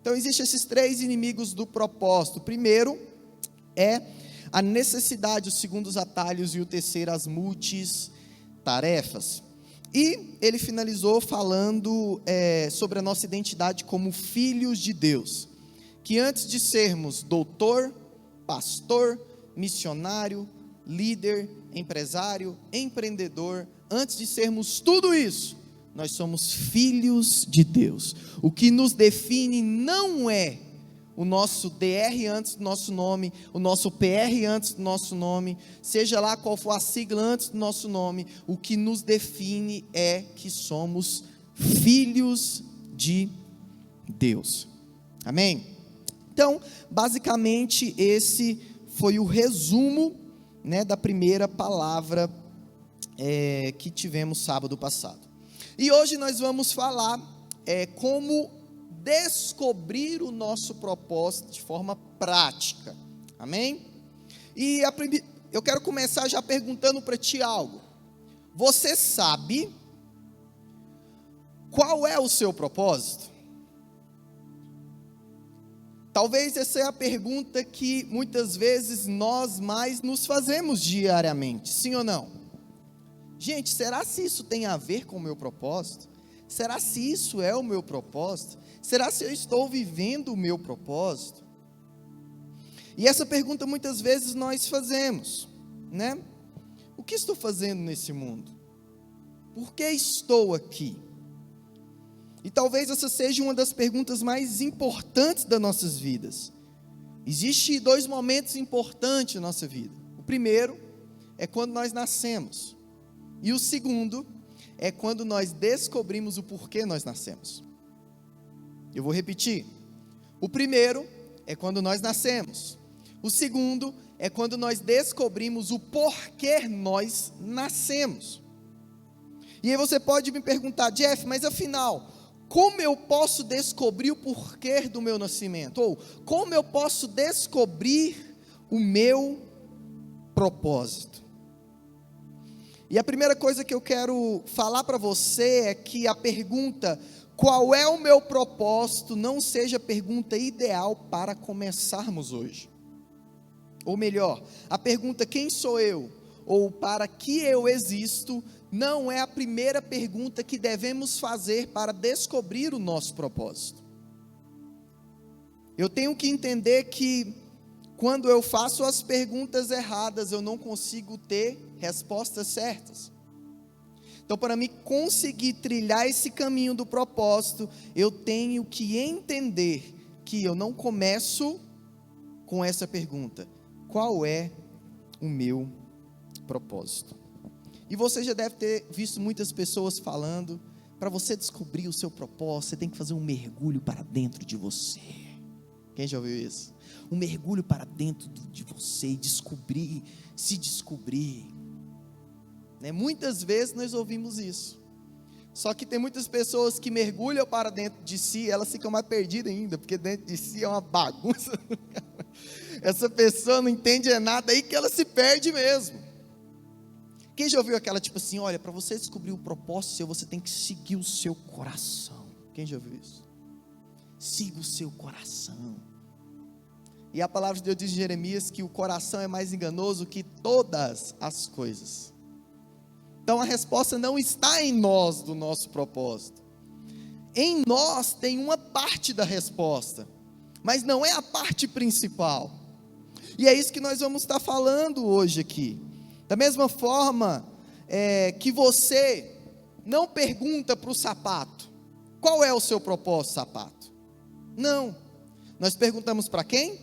Então, existem esses 3 inimigos do propósito. O primeiro é a necessidade, o segundo, os atalhos, e o terceiro, as multitarefas. E ele finalizou falando sobre a nossa identidade como filhos de Deus, que antes de sermos doutor, pastor, missionário, líder, empresário, empreendedor, antes de sermos tudo isso, nós somos filhos de Deus. O que nos define não é o nosso DR antes do nosso nome, o nosso PR antes do nosso nome, seja lá qual for a sigla antes do nosso nome. O que nos define é que somos filhos de Deus. Amém? Então, basicamente, esse foi o resumo, da primeira palavra que tivemos sábado passado. E hoje nós vamos falar como descobrir o nosso propósito de forma prática. Amém? E eu quero começar já perguntando para ti algo. Você sabe qual é o seu propósito? Talvez essa é a pergunta que muitas vezes nós mais nos fazemos diariamente, sim ou não? Gente, será se isso tem a ver com o meu propósito? Será se isso é o meu propósito? Será se eu estou vivendo o meu propósito? E essa pergunta muitas vezes nós fazemos, O que estou fazendo nesse mundo? Por que estou aqui? E talvez essa seja uma das perguntas mais importantes das nossas vidas. Existem 2 momentos importantes na nossa vida. O primeiro é quando nós nascemos. E o segundo é quando nós descobrimos o porquê nós nascemos. Eu vou repetir. O primeiro é quando nós nascemos. O segundo é quando nós descobrimos o porquê nós nascemos. E aí você pode me perguntar, Jeff, mas afinal, como eu posso descobrir o porquê do meu nascimento? Ou como eu posso descobrir o meu propósito? E a primeira coisa que eu quero falar para você é que a pergunta, qual é o meu propósito, não seja a pergunta ideal para começarmos hoje. Ou melhor, a pergunta, quem sou eu? Ou para que eu existo, não é a primeira pergunta que devemos fazer para descobrir o nosso propósito. Eu tenho que entender que quando eu faço as perguntas erradas, eu não consigo ter respostas certas. Então, para mim conseguir trilhar esse caminho do propósito, eu tenho que entender que eu não começo com essa pergunta: qual é o meu propósito? E você já deve ter visto muitas pessoas falando, para você descobrir o seu propósito, você tem que fazer um mergulho para dentro de você. Quem já ouviu isso? Um mergulho para dentro de você e se descobrir. Muitas vezes nós ouvimos isso. Só que tem muitas pessoas que mergulham para dentro de si, elas ficam mais perdidas ainda, porque dentro de si é uma bagunça. Essa pessoa não entende nada, aí que ela se perde mesmo. Quem já ouviu aquela tipo assim, olha, para você descobrir o propósito seu, você tem que seguir o seu coração. Quem já ouviu isso? Siga o seu coração. E a palavra de Deus diz em Jeremias que o coração é mais enganoso que todas as coisas. Então a resposta não está em nós do nosso propósito. Em nós tem uma parte da resposta, mas não é a parte principal. E é isso que nós vamos estar falando hoje aqui. Da mesma forma que você não pergunta para o sapato, qual é o seu propósito, sapato? Não, nós perguntamos para quem?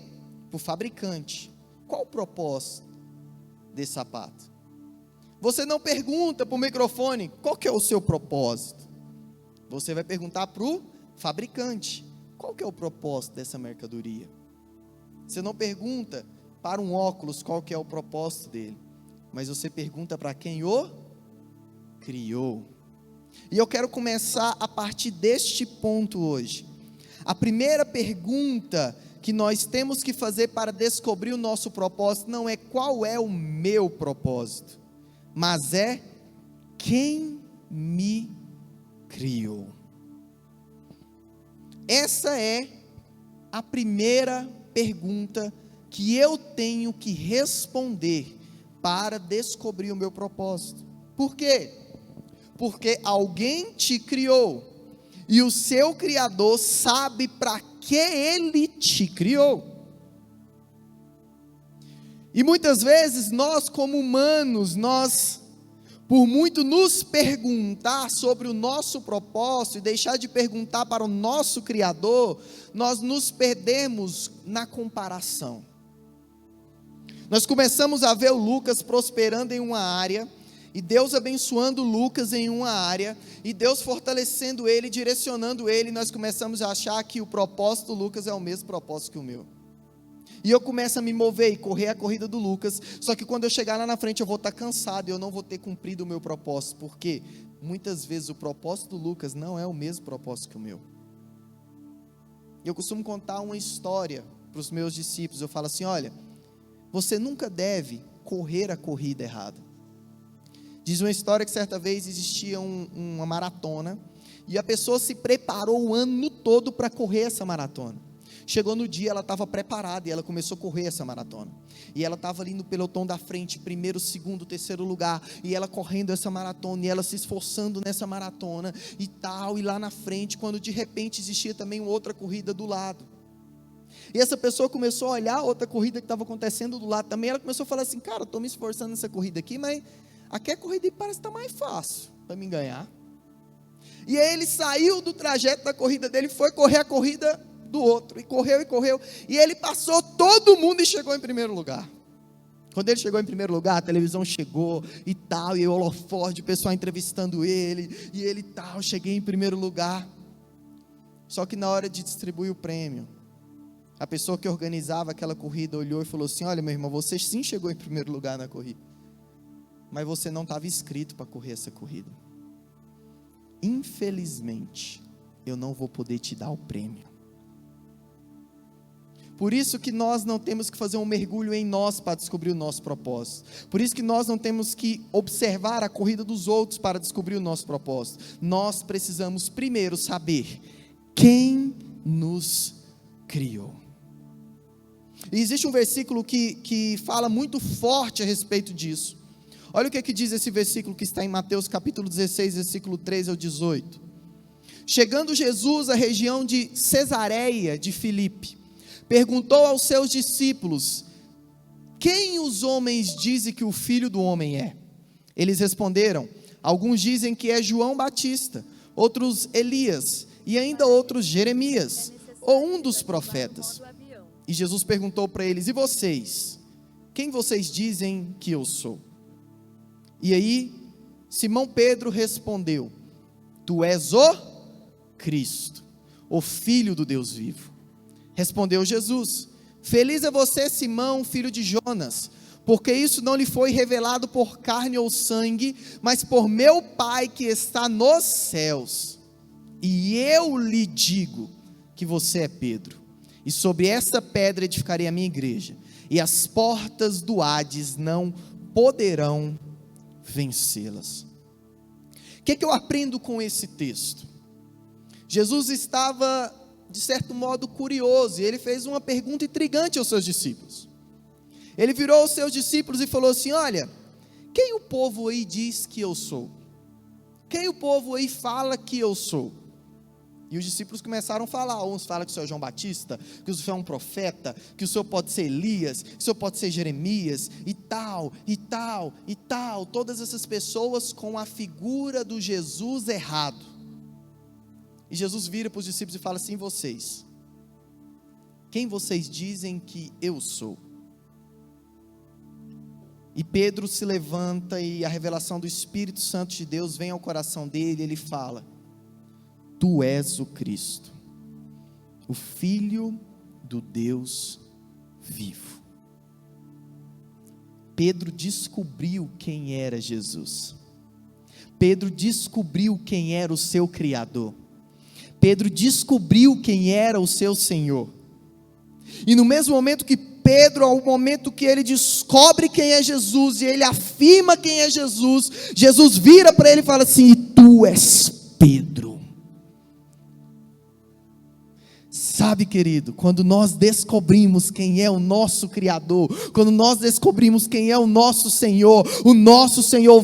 Para o fabricante. Qual o propósito desse sapato? Você não pergunta para o microfone, qual que é o seu propósito? Você vai perguntar para o fabricante, qual que é o propósito dessa mercadoria? Você não pergunta para um óculos qual que é o propósito dele, mas você pergunta para quem o criou. E eu quero começar a partir deste ponto hoje. A primeira pergunta que nós temos que fazer para descobrir o nosso propósito não é qual é o meu propósito, mas é quem me criou. Essa é a primeira pergunta que eu tenho que responder para descobrir o meu propósito. Por quê? Porque alguém te criou, e o seu Criador sabe para que Ele te criou. E muitas vezes nós, como humanos, por muito nos perguntar sobre o nosso propósito e deixar de perguntar para o nosso Criador, nós nos perdemos na comparação. Nós começamos a ver o Lucas prosperando em uma área, e Deus abençoando Lucas em uma área, e Deus fortalecendo ele, direcionando ele, e nós começamos a achar que o propósito do Lucas é o mesmo propósito que o meu. E eu começo a me mover e correr a corrida do Lucas, só que quando eu chegar lá na frente eu vou estar cansado, e eu não vou ter cumprido o meu propósito, porque muitas vezes o propósito do Lucas não é o mesmo propósito que o meu. Eu costumo contar uma história para os meus discípulos, eu falo assim: olha, você nunca deve correr a corrida errada. Diz uma história que certa vez existia uma maratona, e a pessoa se preparou o ano todo para correr essa maratona. Chegou no dia, ela estava preparada, e ela começou a correr essa maratona, e ela estava ali no pelotão da frente, primeiro, segundo, terceiro lugar, e ela correndo essa maratona, e ela se esforçando nessa maratona, e tal, e lá na frente, quando de repente existia também outra corrida do lado, e essa pessoa começou a olhar outra corrida que estava acontecendo do lado também, ela começou a falar assim: cara, eu estou me esforçando nessa corrida aqui, mas aqui a corrida parece estar mais fácil para mim ganhar. E aí ele saiu do trajeto da corrida dele, foi correr a corrida do outro, e correu, e ele passou todo mundo e chegou em primeiro lugar. Quando ele chegou em primeiro lugar, a televisão chegou e tal, e o holofote, o pessoal entrevistando ele, e ele tal, cheguei em primeiro lugar. Só que na hora de distribuir o prêmio, a pessoa que organizava aquela corrida olhou e falou assim: olha, meu irmão, você sim chegou em primeiro lugar na corrida, mas você não estava inscrito para correr essa corrida. Infelizmente, eu não vou poder te dar o prêmio. Por isso que nós não temos que fazer um mergulho em nós para descobrir o nosso propósito. Por isso que nós não temos que observar a corrida dos outros para descobrir o nosso propósito. Nós precisamos primeiro saber quem nos criou. E existe um versículo que fala muito forte a respeito disso. Olha o que diz esse versículo que está em Mateus capítulo 16, versículo 3 ao 18. Chegando Jesus à região de Cesareia de Filipe, perguntou aos seus discípulos: quem os homens dizem que o Filho do Homem é? Eles responderam: alguns dizem que é João Batista, outros Elias, e ainda outros Jeremias, ou um dos profetas. E Jesus perguntou para eles: e vocês? Quem vocês dizem que eu sou? E aí, Simão Pedro respondeu: tu és o Cristo, o Filho do Deus vivo. Respondeu Jesus: feliz é você, Simão, filho de Jonas, porque isso não lhe foi revelado por carne ou sangue, mas por meu Pai que está nos céus. E eu lhe digo que você é Pedro, e sobre essa pedra edificarei a minha igreja, e as portas do Hades não poderão vencê-las. O que eu aprendo com esse texto? Jesus estava, de certo modo, curioso, e ele fez uma pergunta intrigante aos seus discípulos. Ele virou aos seus discípulos e falou assim: olha, quem o povo aí diz que eu sou? Quem o povo aí fala que eu sou? E os discípulos começaram a falar. Uns falam que o senhor é João Batista, que o senhor é um profeta, que o senhor pode ser Elias, que o senhor pode ser Jeremias, e tal, e tal, e tal. Todas essas pessoas com a figura do Jesus errado. E Jesus vira para os discípulos e fala assim: vocês, quem vocês dizem que eu sou? E Pedro se levanta, e a revelação do Espírito Santo de Deus vem ao coração dele, e ele fala: tu és o Cristo, o Filho do Deus vivo. Pedro descobriu quem era Jesus. Pedro descobriu quem era o seu Criador. Pedro descobriu quem era o seu Senhor. E no mesmo momento que Pedro, ao momento que ele descobre quem é Jesus, e ele afirma quem é Jesus, Jesus vira para ele e fala assim: e tu és Pedro. Sabe, querido, quando nós descobrimos quem é o nosso Criador, quando nós descobrimos quem é o nosso Senhor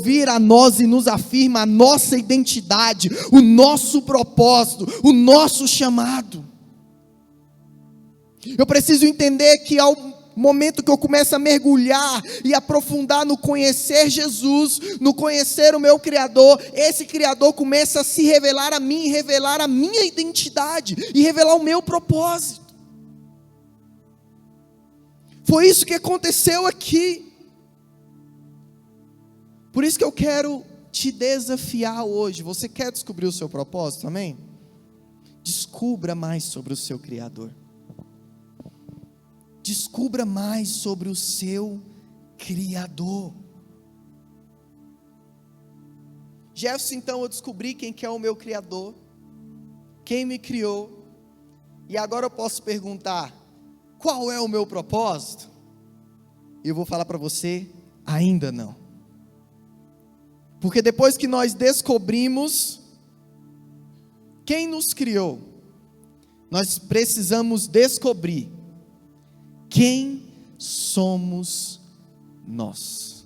vira a nós e nos afirma a nossa identidade, o nosso propósito, o nosso chamado. Eu preciso entender que ao momento que eu começo a mergulhar e aprofundar no conhecer Jesus, no conhecer o meu Criador, esse Criador começa a se revelar a mim, revelar a minha identidade e revelar o meu propósito. Foi isso que aconteceu aqui. Por isso que eu quero te desafiar hoje. Você quer descobrir o seu propósito, amém? Descubra mais sobre o seu Criador. Descubra mais sobre o seu Criador. Jefferson, então eu descobri quem que é o meu Criador, quem me criou, e agora eu posso perguntar, qual é o meu propósito? E eu vou falar para você, ainda não. Porque depois que nós descobrimos quem nos criou, nós precisamos descobrir quem somos nós.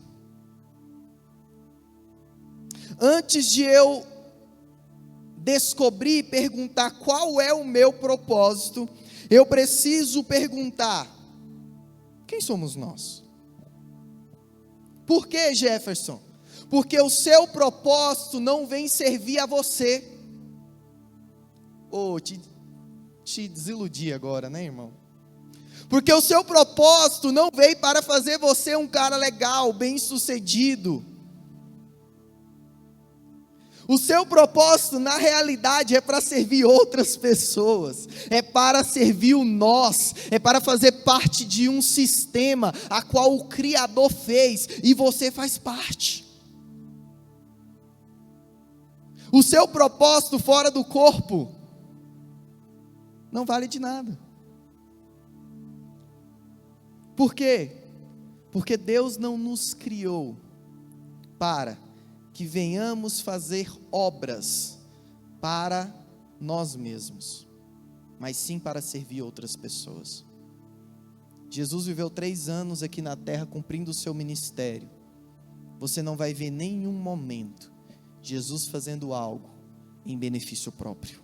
Antes de eu descobrir e perguntar qual é o meu propósito, eu preciso perguntar: quem somos nós? Por que, Jefferson? Porque o seu propósito não vem servir a você. Te desiludi agora, né, irmão? Porque o seu propósito não veio para fazer você um cara legal, bem-sucedido. O seu propósito, na realidade, é para servir outras pessoas, é para servir o nós, é para fazer parte de um sistema a qual o Criador fez e você faz parte. O seu propósito fora do corpo não vale de nada. Por quê? Porque Deus não nos criou para que venhamos fazer obras para nós mesmos, mas sim para servir outras pessoas. Jesus viveu 3 anos aqui na terra cumprindo o seu ministério. Você não vai ver nenhum momento Jesus fazendo algo em benefício próprio.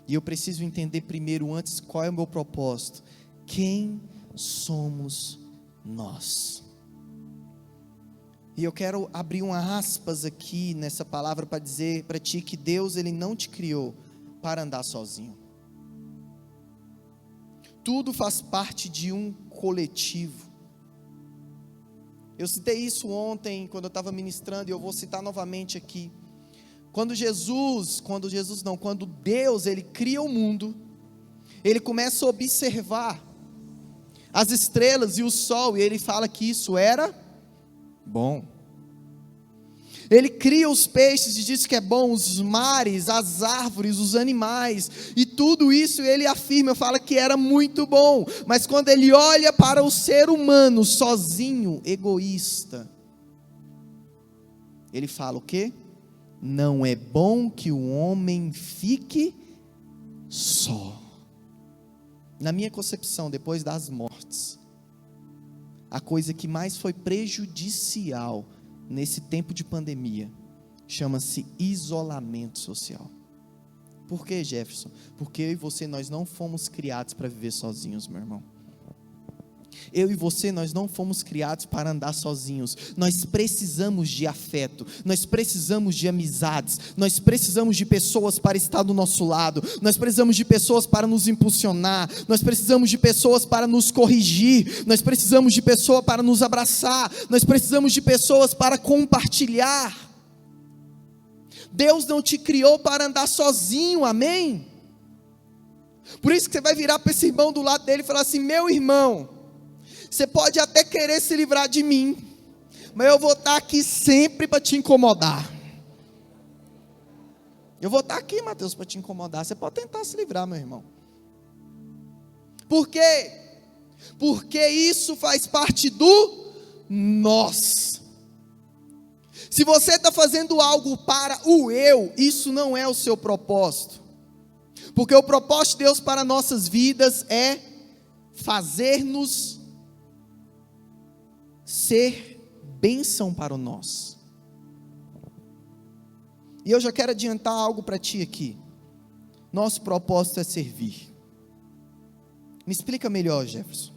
E eu preciso entender primeiro, antes, qual é o meu propósito. Quem somos nós? E eu quero abrir uma aspas aqui nessa palavra para dizer para ti que Deus, Ele não te criou para andar sozinho. Tudo faz parte de um coletivo. Eu citei isso ontem, quando eu estava ministrando, e eu vou citar novamente aqui. Quando Deus, Ele cria o mundo, Ele começa a observar as estrelas e o sol, e Ele fala que isso era bom. Ele cria os peixes e diz que é bom, os mares, as árvores, os animais, e tudo isso Ele afirma, fala que era muito bom. Mas quando Ele olha para o ser humano sozinho, egoísta, Ele fala o quê? Não é bom que o homem fique só. Na minha concepção, depois das mortes, a coisa que mais foi prejudicial nesse tempo de pandemia chama-se isolamento social. Por que, Jefferson? Porque eu e você, nós não fomos criados para viver sozinhos, meu irmão. Eu e você, nós não fomos criados para andar sozinhos. Nós precisamos de afeto, nós precisamos de amizades, nós precisamos de pessoas para estar do nosso lado, nós precisamos de pessoas para nos impulsionar, nós precisamos de pessoas para nos corrigir, nós precisamos de pessoas para nos abraçar, nós precisamos de pessoas para compartilhar. Deus não te criou para andar sozinho, amém? Por isso que você vai virar para esse irmão do lado dele e falar assim: meu irmão, você pode até querer se livrar de mim, mas eu vou estar aqui sempre para te incomodar. Eu vou estar aqui, Mateus, para te incomodar. Você pode tentar se livrar, meu irmão. Por quê? Porque isso faz parte do nós. Se você está fazendo algo para o eu, isso não é o seu propósito. Porque o propósito de Deus para nossas vidas é fazer-nos ser bênção para o nós. E eu já quero adiantar algo para ti aqui. Nosso propósito é servir. Me explica melhor, Jefferson.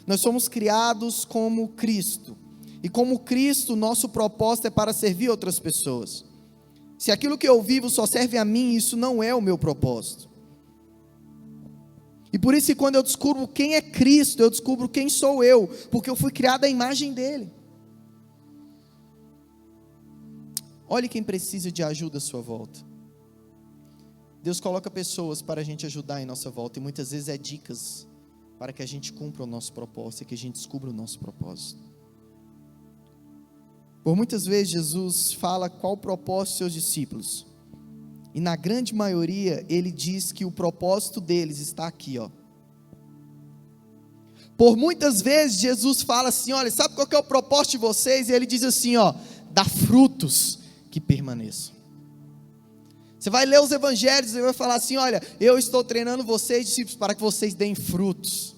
Nós somos criados como Cristo. E como Cristo, nosso propósito é para servir outras pessoas. Se aquilo que eu vivo só serve a mim, isso não é o meu propósito. E por isso que quando eu descubro quem é Cristo, eu descubro quem sou eu, porque eu fui criado à imagem dele. Olhe quem precisa de ajuda à sua volta. Deus coloca pessoas para a gente ajudar em nossa volta, e muitas vezes é dicas para que a gente cumpra o nosso propósito, e que a gente descubra o nosso propósito. Por muitas vezes Jesus fala qual o propósito dos seus discípulos, e na grande maioria ele diz que o propósito deles está aqui, ó. Por muitas vezes Jesus fala assim, olha, sabe qual que é o propósito de vocês? E ele diz assim, ó, dar frutos que permaneçam. Você vai ler os evangelhos e vai falar assim, olha, eu estou treinando vocês, discípulos, para que vocês deem frutos.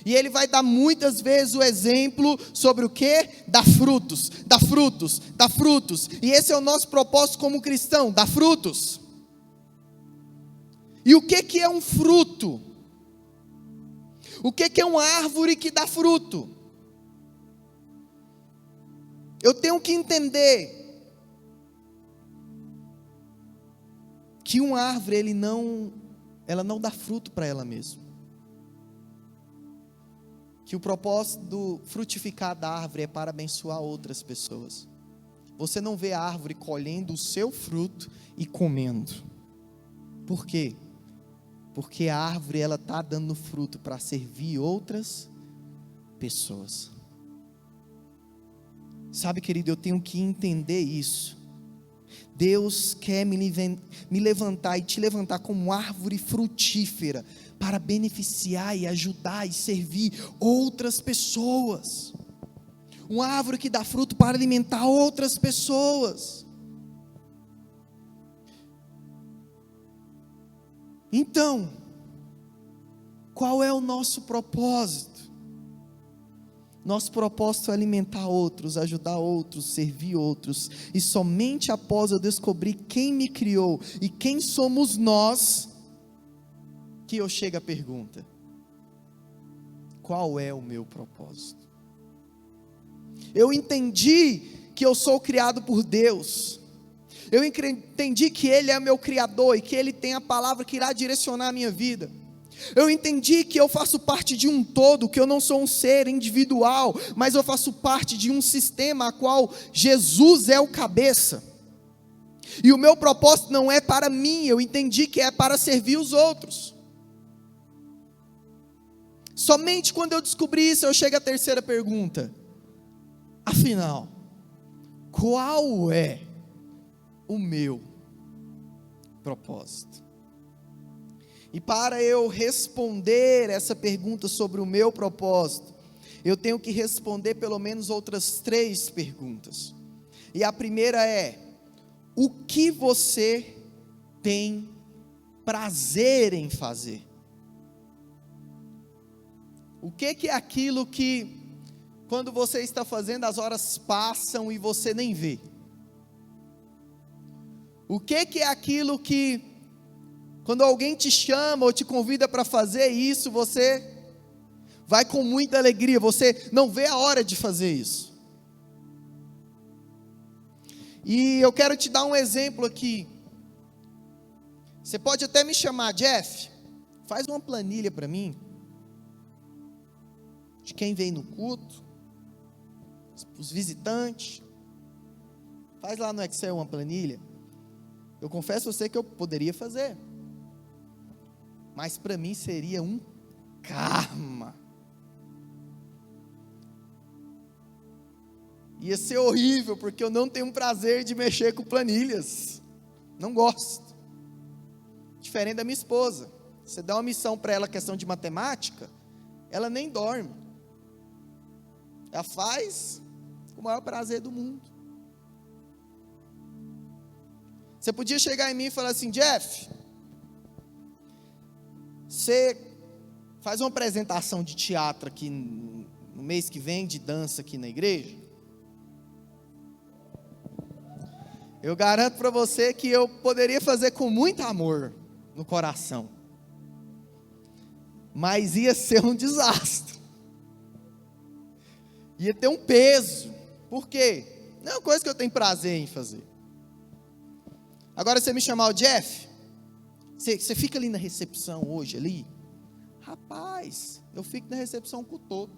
E ele vai dar muitas vezes o exemplo sobre o que? Dar frutos, dar frutos, dar frutos. E esse é o nosso propósito como cristão, dar frutos. E o que é um fruto? O que é uma árvore que dá fruto? Eu tenho que entender que uma árvore, ela não dá fruto para ela mesma. Que o propósito do frutificar da árvore é para abençoar outras pessoas. Você não vê a árvore colhendo o seu fruto e comendo. Por quê? Porque a árvore, ela está dando fruto para servir outras pessoas. Sabe, querido, eu tenho que entender isso. Deus quer me levantar e te levantar como árvore frutífera para beneficiar e ajudar e servir outras pessoas. Uma árvore que dá fruto para alimentar outras pessoas. Então, qual é o nosso propósito? Nosso propósito é alimentar outros, ajudar outros, servir outros. E somente após eu descobrir quem me criou e quem somos nós, que eu chego à pergunta: qual é o meu propósito? Eu entendi que eu sou criado por Deus. Eu entendi que Ele é meu Criador e que Ele tem a palavra que irá direcionar a minha vida. Eu entendi que eu faço parte de um todo, que eu não sou um ser individual, mas eu faço parte de um sistema a qual Jesus é o cabeça. E o meu propósito não é para mim, eu entendi que é para servir os outros. Somente quando eu descobri isso, eu chego à terceira pergunta. Afinal, qual é o meu propósito? E para eu responder essa pergunta sobre o meu propósito, eu tenho que responder pelo menos outras 3 perguntas. E a primeira é: o que você tem prazer em fazer? O que é aquilo que, quando você está fazendo, as horas passam e você nem vê? O que é aquilo que, quando alguém te chama ou te convida para fazer isso, você vai com muita alegria, você não vê a hora de fazer isso? E eu quero te dar um exemplo aqui. Você pode até me chamar, Jeff, faz uma planilha para mim, de quem vem no culto, os visitantes, faz lá no Excel uma planilha. Eu confesso a você que eu poderia fazer, mas para mim seria um karma. Ia ser horrível, porque eu não tenho prazer de mexer com planilhas. Não gosto. Diferente da minha esposa. Você dá uma missão para ela, questão de matemática, ela nem dorme. Ela faz com o maior prazer do mundo. Você podia chegar em mim e falar assim: Jeff, Você faz uma apresentação de teatro aqui no mês que vem, de dança aqui na igreja. Eu garanto para você que eu poderia fazer com muito amor no coração, mas ia ser um desastre, ia ter um peso. Por quê? Não é uma coisa que eu tenho prazer em fazer. Agora, você me chamar o Jeff, você fica ali na recepção hoje, ali, rapaz, eu fico na recepção com o todo,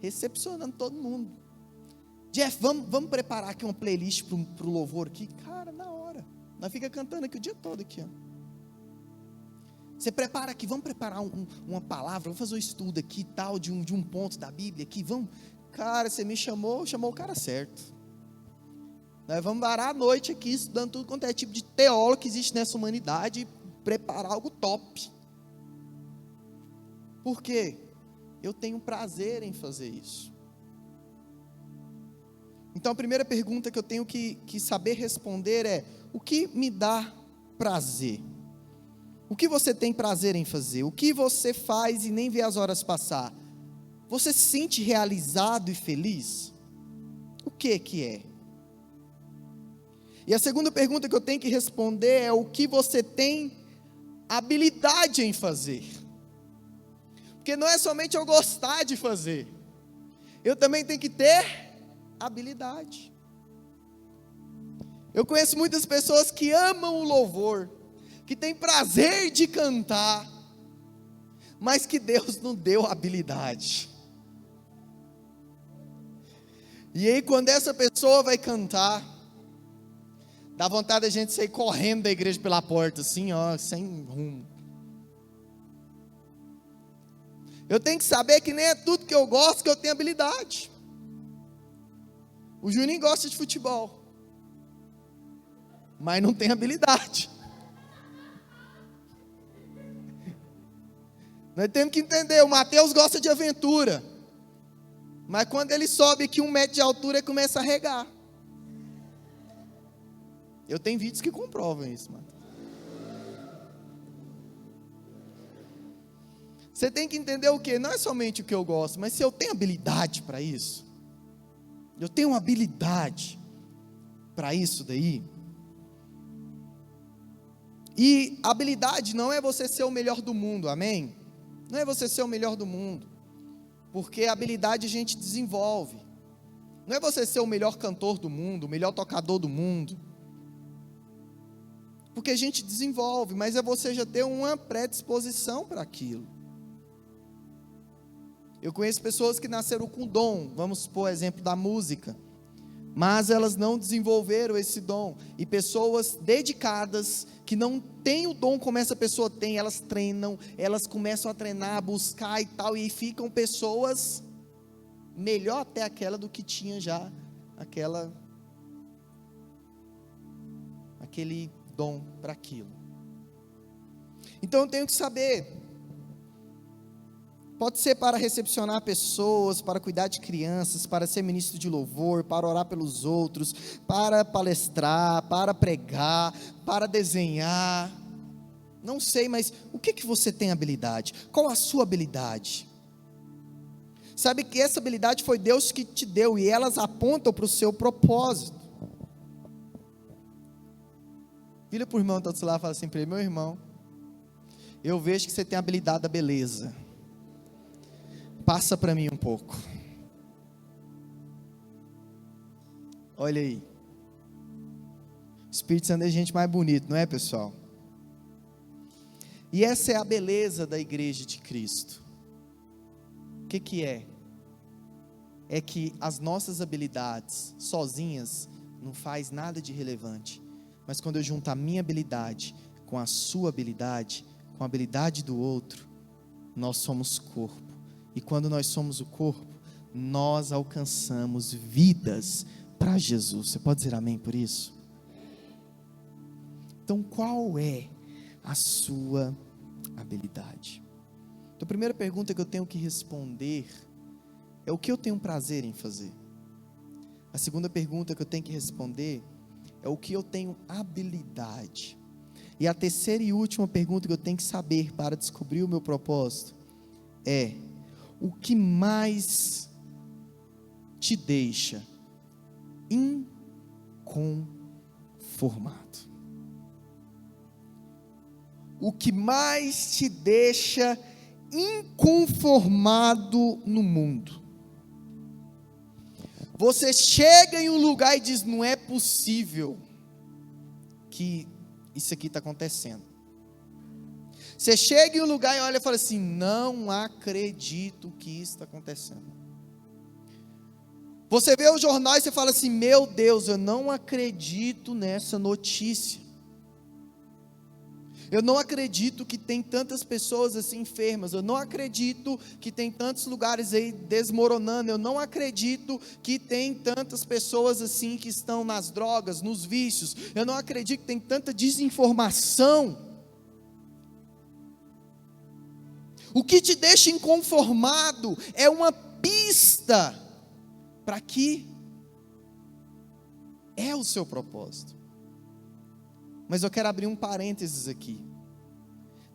recepcionando todo mundo. Jeff, vamos preparar aqui uma playlist para o louvor aqui, cara, na hora, nós fica cantando aqui o dia todo aqui, ó. Você prepara aqui, vamos preparar uma palavra, vamos fazer um estudo aqui tal, de um ponto da Bíblia aqui, vamos, cara, você me chamou o cara certo. Nós vamos varar a noite aqui, estudando tudo quanto é tipo de teólogo que existe nessa humanidade, e preparar algo top. Por quê? Eu tenho prazer em fazer isso. Então a primeira pergunta que eu tenho que saber responder é: o que me dá prazer? O que você tem prazer em fazer? O que você faz e nem vê as horas passar? Você se sente realizado e feliz? O que é? E a segunda pergunta que eu tenho que responder é: o que você tem habilidade em fazer? Porque não é somente eu gostar de fazer, eu também tenho que ter habilidade. Eu conheço muitas pessoas que amam o louvor, que têm prazer de cantar, mas que Deus não deu habilidade. E aí, quando essa pessoa vai cantar, dá vontade da gente sair correndo da igreja pela porta, assim, ó, sem rumo. Eu tenho que saber que nem é tudo que eu gosto que eu tenho habilidade. O Juninho gosta de futebol, mas não tem habilidade. Nós temos que entender, o Mateus gosta de aventura, mas quando ele sobe aqui 1 metro de altura, ele começa a regar. Eu tenho vídeos que comprovam isso, mano. Você tem que entender o que? Não é somente o que eu gosto, mas se eu tenho habilidade para isso. Eu tenho uma habilidade para isso daí. E habilidade não é você ser o melhor do mundo, amém? Não é você ser o melhor do mundo, porque a habilidade a gente desenvolve. Não é você ser o melhor cantor do mundo, o melhor tocador do mundo, porque a gente desenvolve, mas é você já ter uma predisposição para aquilo. Eu conheço pessoas que nasceram com dom, vamos supor exemplo da música, mas elas não desenvolveram esse dom. E pessoas dedicadas, que não têm o dom como essa pessoa tem, elas treinam, elas começam a treinar, a buscar e tal, e ficam pessoas melhor até aquela do que tinha já aquele dom para aquilo. Então eu tenho que saber. Pode ser para recepcionar pessoas, para cuidar de crianças, para ser ministro de louvor, para orar pelos outros, para palestrar, para pregar, para desenhar. Não sei, mas o que você tem habilidade? Qual a sua habilidade? Sabe que essa habilidade foi Deus que te deu e elas apontam para o seu propósito. Vira para o irmão que está do seu lado e fala assim para ele: meu irmão, eu vejo que você tem a habilidade da beleza. Passa para mim um pouco. Olha aí. O Espírito Santo é gente mais bonito, não é, pessoal? E essa é a beleza da igreja de Cristo. O que é? É que as nossas habilidades sozinhas não faz nada de relevante. Mas quando eu junto a minha habilidade com a sua habilidade, com a habilidade do outro, nós somos corpo. E quando nós somos o corpo, nós alcançamos vidas para Jesus. Você pode dizer amém por isso? Então, qual é a sua habilidade? Então, a primeira pergunta que eu tenho que responder é: o que eu tenho prazer em fazer? A segunda pergunta que eu tenho que responder é: o que eu tenho habilidade? E a terceira e última pergunta que eu tenho que saber para descobrir o meu propósito é: o que mais te deixa inconformado? O que mais te deixa inconformado no mundo? Você chega em um lugar e diz: não é possível que isso aqui está acontecendo. Você chega em um lugar e olha e fala assim: não acredito que isso está acontecendo. Você vê o jornal e você fala assim: meu Deus, eu não acredito nessa notícia. Eu não acredito que tem tantas pessoas assim enfermas. Eu não acredito que tem tantos lugares aí desmoronando. Eu não acredito que tem tantas pessoas assim que estão nas drogas, nos vícios. Eu não acredito que tem tanta desinformação. O que te deixa inconformado é uma pista para que é o seu propósito. Mas eu quero abrir um parênteses aqui.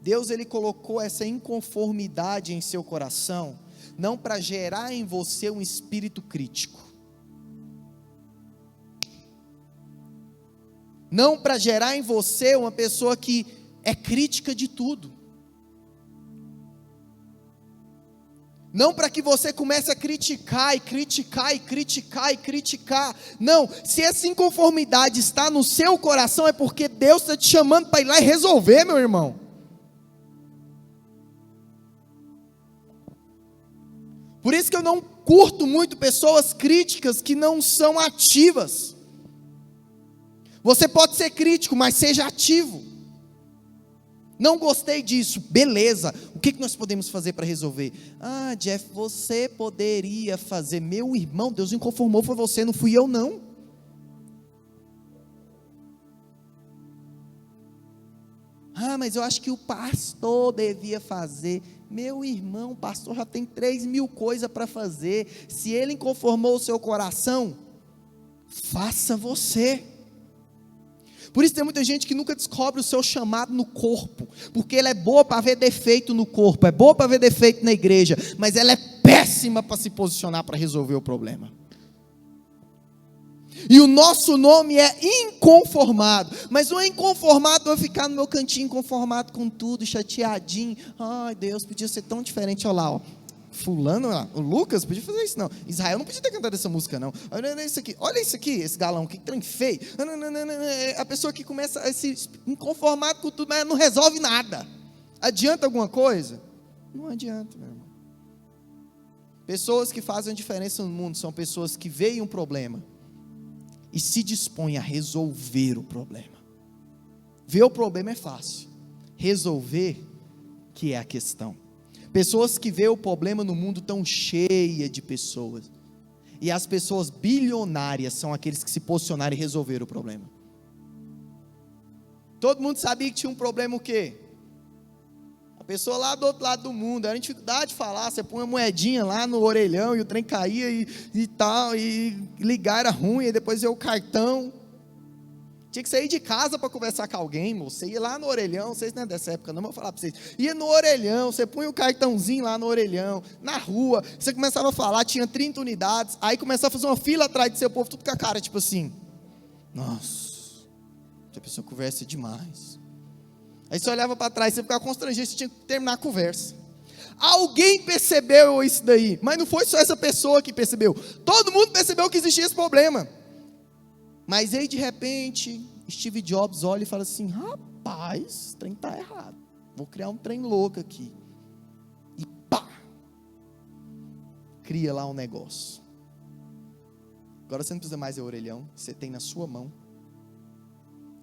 Deus, Ele colocou essa inconformidade em seu coração, não para gerar em você um espírito crítico. Não para gerar em você uma pessoa que é crítica de tudo. Não para que você comece a criticar e criticar e criticar e criticar. Não, se essa inconformidade está no seu coração, é porque Deus está te chamando para ir lá e resolver, meu irmão. Por isso que eu não curto muito pessoas críticas que não são ativas. Você pode ser crítico, mas seja ativo. Não gostei disso, beleza, o que nós podemos fazer para resolver? Ah, Jeff, você poderia fazer. Meu irmão, Deus inconformou, foi você, não fui eu não. Ah, mas eu acho que o pastor devia fazer. Meu irmão, o pastor já tem 3.000 coisas para fazer. Se ele inconformou o seu coração, faça você. Por isso tem muita gente que nunca descobre o seu chamado no corpo, porque ela é boa para ver defeito no corpo, é boa para ver defeito na igreja, mas ela é péssima para se posicionar para resolver o problema. E o nosso nome é inconformado, mas não é inconformado eu ficar no meu cantinho inconformado com tudo, chateadinho. Ai Deus, podia ser tão diferente, olha lá, ó. Fulano, o Lucas podia fazer isso não, Israel não podia ter cantado essa música não, olha isso aqui, esse galão, que trem feio. A pessoa que começa a se inconformar com tudo, mas não resolve nada. Adianta alguma coisa? Não adianta, meu irmão. Pessoas que fazem diferença no mundo são pessoas que veem um problema e se dispõem a resolver o problema. Ver o problema é fácil, resolver que é a questão. Pessoas que veem o problema no mundo tão cheia de pessoas. E as pessoas bilionárias são aqueles que se posicionaram e resolveram o problema. Todo mundo sabia que tinha um problema o quê? A pessoa lá do outro lado do mundo, era dificuldade de falar, você põe uma moedinha lá no orelhão e o trem caía e tal, e ligar era ruim, e depois veio o cartão. Tinha que sair de casa para conversar com alguém, moço. Você ia lá no orelhão, vocês não é dessa época não, mas eu vou falar para vocês. Ia no orelhão, você punha o cartãozinho lá no orelhão, na rua, você começava a falar, tinha 30 unidades, aí começava a fazer uma fila atrás do seu povo, tudo com a cara, tipo assim, nossa, a pessoa conversa demais. Aí você olhava para trás, você ficava constrangido, você tinha que terminar a conversa. Alguém percebeu isso daí, mas não foi só essa pessoa que percebeu, todo mundo percebeu que existia esse problema. Mas aí de repente, Steve Jobs olha e fala assim, rapaz, o trem está errado, vou criar um trem louco aqui, e pá, cria lá um negócio. Agora você não precisa mais do orelhão, você tem na sua mão,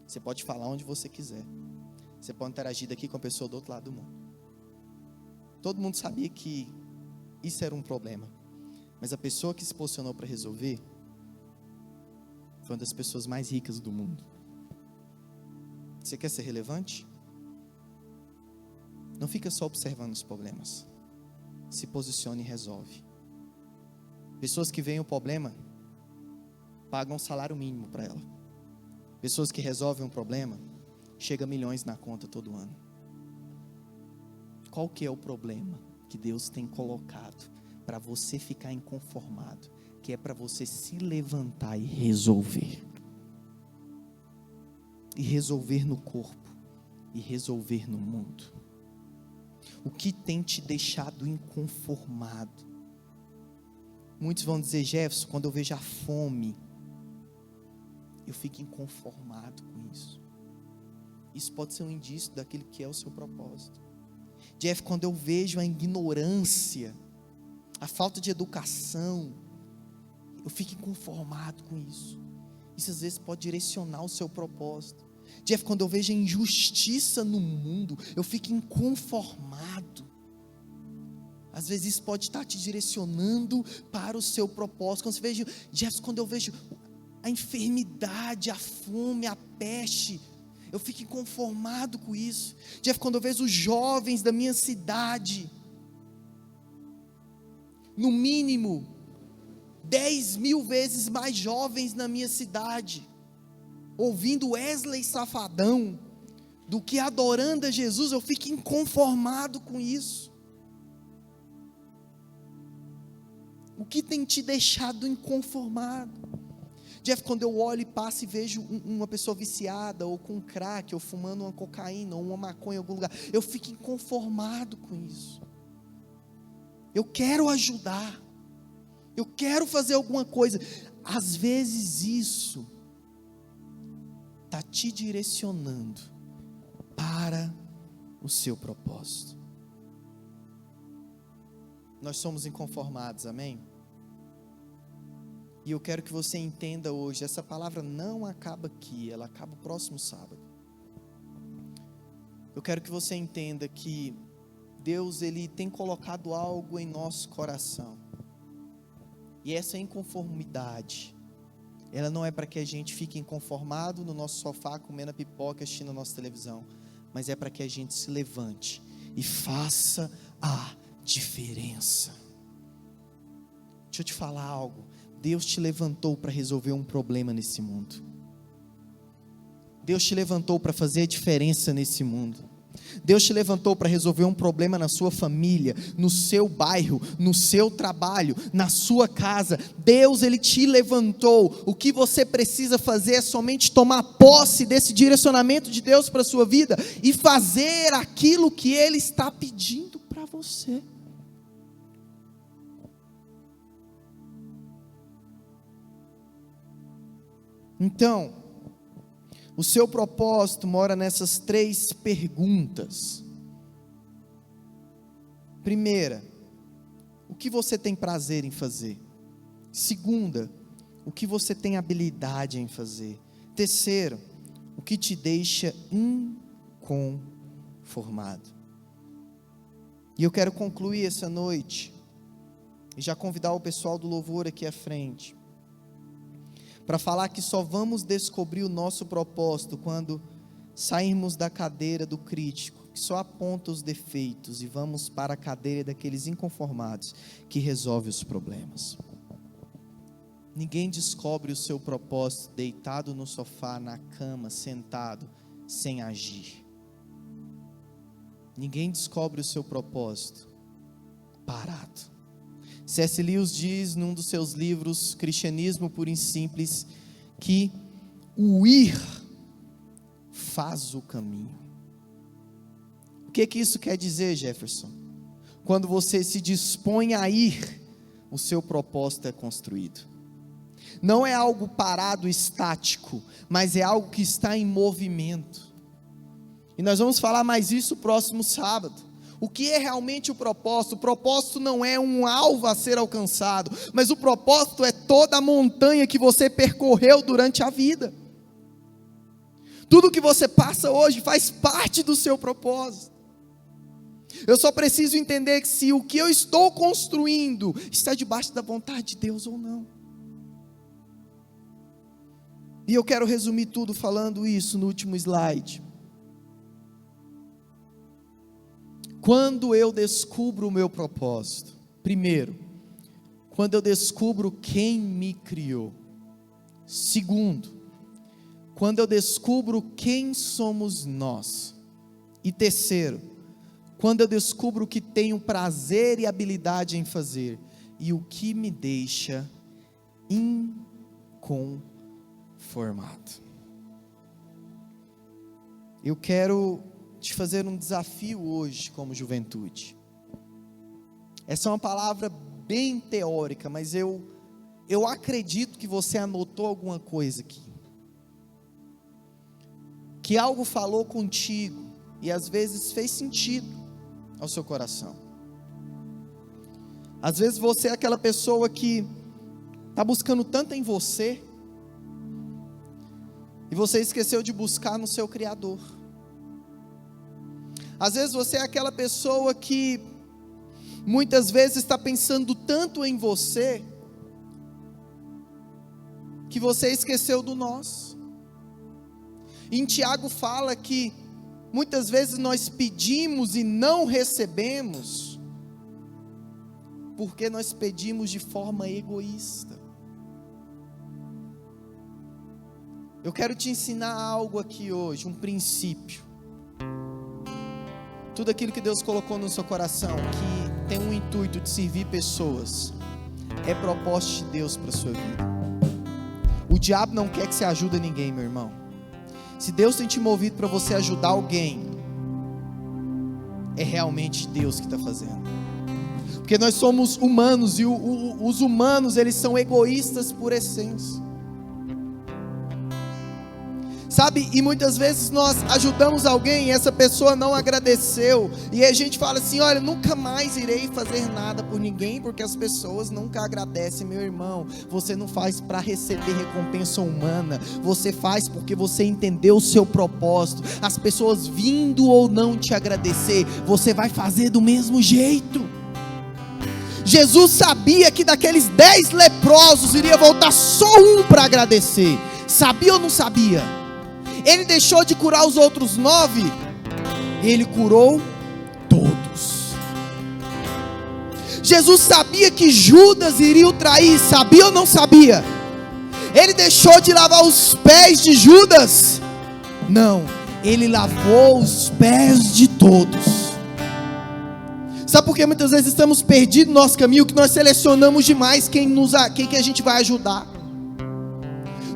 você pode falar onde você quiser, você pode interagir daqui com a pessoa do outro lado do mundo. Todo mundo sabia que isso era um problema, mas a pessoa que se posicionou para resolver foi uma das pessoas mais ricas do mundo. Você quer ser relevante? Não fica só observando os problemas. Se posicione e resolve. Pessoas que veem o problema pagam um salário mínimo para ela. Pessoas que resolvem um problema chega a milhões na conta todo ano. Qual que é o problema que Deus tem colocado para você ficar inconformado? Que é para você se levantar e resolver. E resolver no corpo. E resolver no mundo. O que tem te deixado inconformado? Muitos vão dizer: Jefferson, quando eu vejo a fome, eu fico inconformado com isso. Isso pode ser um indício daquilo que é o seu propósito. Jeff, quando eu vejo a ignorância, a falta de educação, eu fico inconformado com isso. Isso às vezes pode direcionar o seu propósito. Jeff, quando eu vejo a injustiça no mundo, eu fico inconformado. Às vezes isso pode estar te direcionando para o seu propósito. Quando você veja, Jeff, quando eu vejo a enfermidade, a fome, a peste, eu fico inconformado com isso. Jeff, quando eu vejo os jovens da minha cidade, no mínimo 10.000 vezes mais jovens na minha cidade, ouvindo Wesley Safadão, do que adorando a Jesus, eu fico inconformado com isso. O que tem te deixado inconformado? Jeff, quando eu olho e passo e vejo uma pessoa viciada, ou com crack, ou fumando uma cocaína, ou uma maconha em algum lugar, eu fico inconformado com isso. Eu quero ajudar, eu quero fazer alguma coisa. Às vezes isso está te direcionando para o seu propósito. Nós somos inconformados, amém? E eu quero que você entenda hoje, essa palavra não acaba aqui, ela acaba o próximo sábado. Eu quero que você entenda que Deus, Ele tem colocado algo em nosso coração. E essa inconformidade, ela não é para que a gente fique inconformado no nosso sofá, comendo a pipoca, assistindo a nossa televisão. Mas é para que a gente se levante e faça a diferença. Deixa eu te falar algo. Deus te levantou para resolver um problema nesse mundo. Deus te levantou para fazer a diferença nesse mundo. Deus te levantou para resolver um problema na sua família, no seu bairro, no seu trabalho, na sua casa. Deus, Ele te levantou. O que você precisa fazer é somente tomar posse desse direcionamento de Deus para a sua vida e fazer aquilo que Ele está pedindo para você. Então, o seu propósito mora nessas 3 perguntas. Primeira, o que você tem prazer em fazer? Segunda, o que você tem habilidade em fazer? Terceiro, o que te deixa inconformado? E eu quero concluir essa noite, e já convidar o pessoal do louvor aqui à frente, para falar que só vamos descobrir o nosso propósito quando sairmos da cadeira do crítico, que só aponta os defeitos, e vamos para a cadeira daqueles inconformados, que resolve os problemas. Ninguém descobre o seu propósito deitado no sofá, na cama, sentado, sem agir. Ninguém descobre o seu propósito parado. C.S. Lewis diz num dos seus livros, Cristianismo Puro e Simples, que o ir faz o caminho. O que isso quer dizer, Jefferson? Quando você se dispõe a ir, o seu propósito é construído. Não é algo parado, estático, mas é algo que está em movimento. E nós vamos falar mais isso próximo sábado. O que é realmente o propósito? O propósito não é um alvo a ser alcançado, mas o propósito é toda a montanha que você percorreu durante a vida. Tudo que você passa hoje faz parte do seu propósito. Eu só preciso entender que se o que eu estou construindo está debaixo da vontade de Deus ou não. E eu quero resumir tudo falando isso no último slide. Quando eu descubro o meu propósito, primeiro, quando eu descubro quem me criou. Segundo, quando eu descubro quem somos nós. E terceiro, quando eu descubro o que tenho prazer e habilidade em fazer, e o que me deixa inconformado. Eu quero te fazer um desafio hoje como juventude. Essa é uma palavra bem teórica, mas eu acredito que você anotou alguma coisa aqui. Que algo falou contigo e às vezes fez sentido ao seu coração. Às vezes você é aquela pessoa que está buscando tanto em você e você esqueceu de buscar no seu Criador. Às vezes você é aquela pessoa que muitas vezes está pensando tanto em você que você esqueceu do nós. Em Tiago fala que muitas vezes nós pedimos e não recebemos porque nós pedimos de forma egoísta. Eu quero te ensinar algo aqui hoje, um princípio. Tudo aquilo que Deus colocou no seu coração, que tem um intuito de servir pessoas, é propósito de Deus para a sua vida. O diabo não quer que você ajude ninguém, meu irmão. Se Deus tem te movido para você ajudar alguém, é realmente Deus que está fazendo. Porque nós somos humanos, e os humanos, eles são egoístas por essência. Sabe, e muitas vezes nós ajudamos alguém e essa pessoa não agradeceu, e a gente fala assim: olha, nunca mais irei fazer nada por ninguém, porque as pessoas nunca agradecem. Meu irmão, você não faz para receber recompensa humana, você faz porque você entendeu o seu propósito. As pessoas vindo ou não te agradecer, você vai fazer do mesmo jeito. Jesus sabia que daqueles 10 leprosos iria voltar só um para agradecer. Sabia ou não sabia? Ele deixou de curar os outros 9, ele curou todos. Jesus sabia que Judas iria o trair, sabia ou não sabia? Ele deixou de lavar os pés de Judas? Não, ele lavou os pés de todos. Sabe por que muitas vezes estamos perdidos no nosso caminho? Que nós selecionamos demais quem que a gente vai ajudar.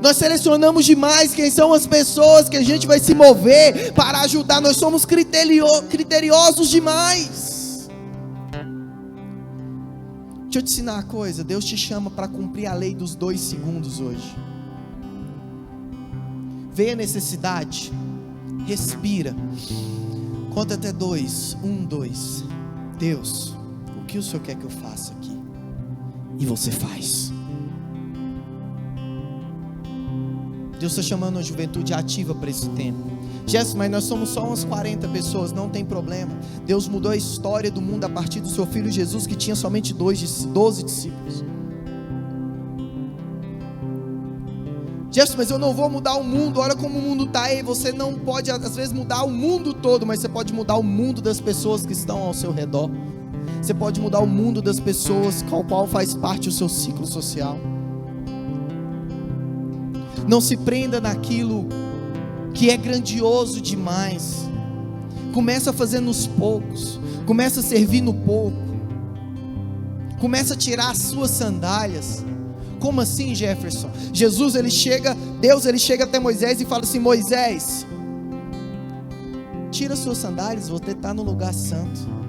Nós selecionamos demais quem são as pessoas que a gente vai se mover para ajudar. Nós somos criteriosos demais. Deixa eu te ensinar uma coisa. Deus te chama para cumprir a lei dos 2 segundos hoje. Vê a necessidade, respira, conta até 2, 1, 2. Deus, o que o Senhor quer que eu faça aqui? E você faz. Deus está chamando a juventude ativa para esse tempo. Jesus, mas nós somos só umas 40 pessoas, não tem problema. Deus mudou a história do mundo a partir do seu Filho Jesus, que tinha somente 12 discípulos. Jesus, mas eu não vou mudar o mundo, olha como o mundo está aí. Você não pode às vezes mudar o mundo todo, mas você pode mudar o mundo das pessoas que estão ao seu redor. Você pode mudar o mundo das pessoas com o qual faz parte o seu ciclo social. Não se prenda naquilo que é grandioso demais. Começa a fazer nos poucos. Começa a servir no pouco. Começa a tirar as suas sandálias. Como assim, Jefferson? Deus ele chega até Moisés e fala assim: Moisés, tira as suas sandálias, você está no lugar santo.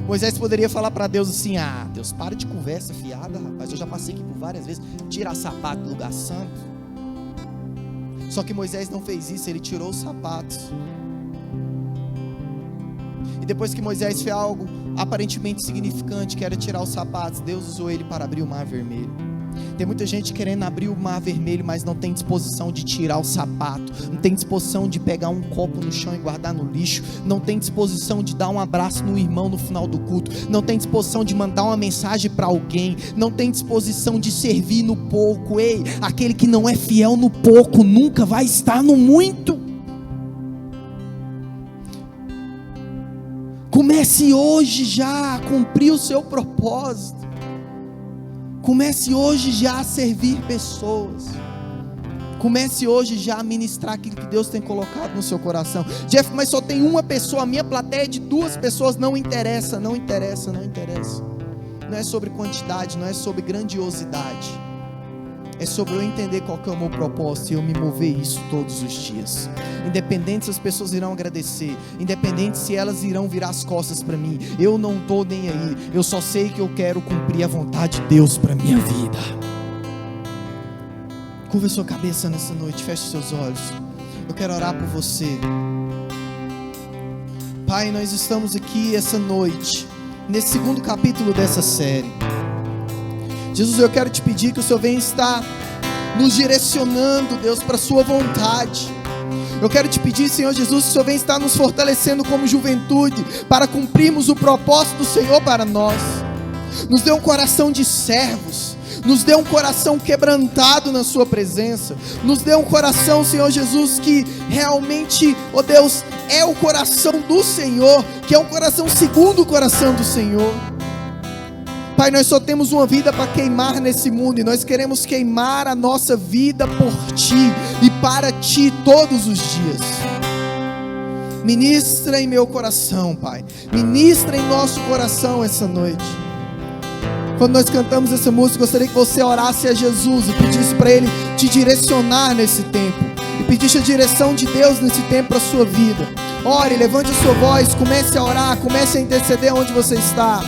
Moisés poderia falar para Deus assim: ah, Deus, para de conversa fiada, rapaz, eu já passei aqui por várias vezes, tira sapato do lugar santo. Só que Moisés não fez isso, ele tirou os sapatos. E depois que Moisés fez algo aparentemente significante, que era tirar os sapatos, Deus usou ele para abrir o mar vermelho. Tem muita gente querendo abrir o mar vermelho, mas não tem disposição de tirar o sapato, não tem disposição de pegar um copo no chão e guardar no lixo, não tem disposição de dar um abraço no irmão no final do culto, não tem disposição de mandar uma mensagem para alguém, não tem disposição de servir no pouco. Ei, aquele que não é fiel no pouco nunca vai estar no muito. Comece hoje já a cumprir o seu propósito. Comece hoje já a servir pessoas. Comece hoje já a ministrar aquilo que Deus tem colocado no seu coração. Jeff, mas só tem uma pessoa, a minha plateia é de 2 pessoas. Não interessa, não interessa, não interessa. Não é sobre quantidade, não é sobre grandiosidade. É sobre eu entender qual que é o meu propósito e eu me mover isso todos os dias. Independente se as pessoas irão agradecer, independente se elas irão virar as costas para mim, eu não estou nem aí. Eu só sei que eu quero cumprir a vontade de Deus para a minha vida. Curva sua cabeça nessa noite, feche seus olhos. Eu quero orar por você. Pai, nós estamos aqui essa noite, nesse 2º capítulo dessa série. Jesus, eu quero te pedir que o Senhor venha estar nos direcionando, Deus, para a sua vontade. Eu quero te pedir, Senhor Jesus, que o Senhor venha estar nos fortalecendo como juventude, para cumprirmos o propósito do Senhor para nós. Nos dê um coração de servos, nos dê um coração quebrantado na sua presença, nos dê um coração, Senhor Jesus, que realmente, ó Deus, é o coração do Senhor, que é um coração segundo o coração do Senhor. Pai, nós só temos uma vida para queimar nesse mundo, e nós queremos queimar a nossa vida por Ti e para Ti todos os dias. Ministra em meu coração, Pai, ministra em nosso coração essa noite. Quando nós cantamos essa música, eu gostaria que você orasse a Jesus e pedisse para Ele te direcionar nesse tempo, e pedisse a direção de Deus nesse tempo para a sua vida. Ore, levante a sua voz, comece a orar, comece a interceder onde você está.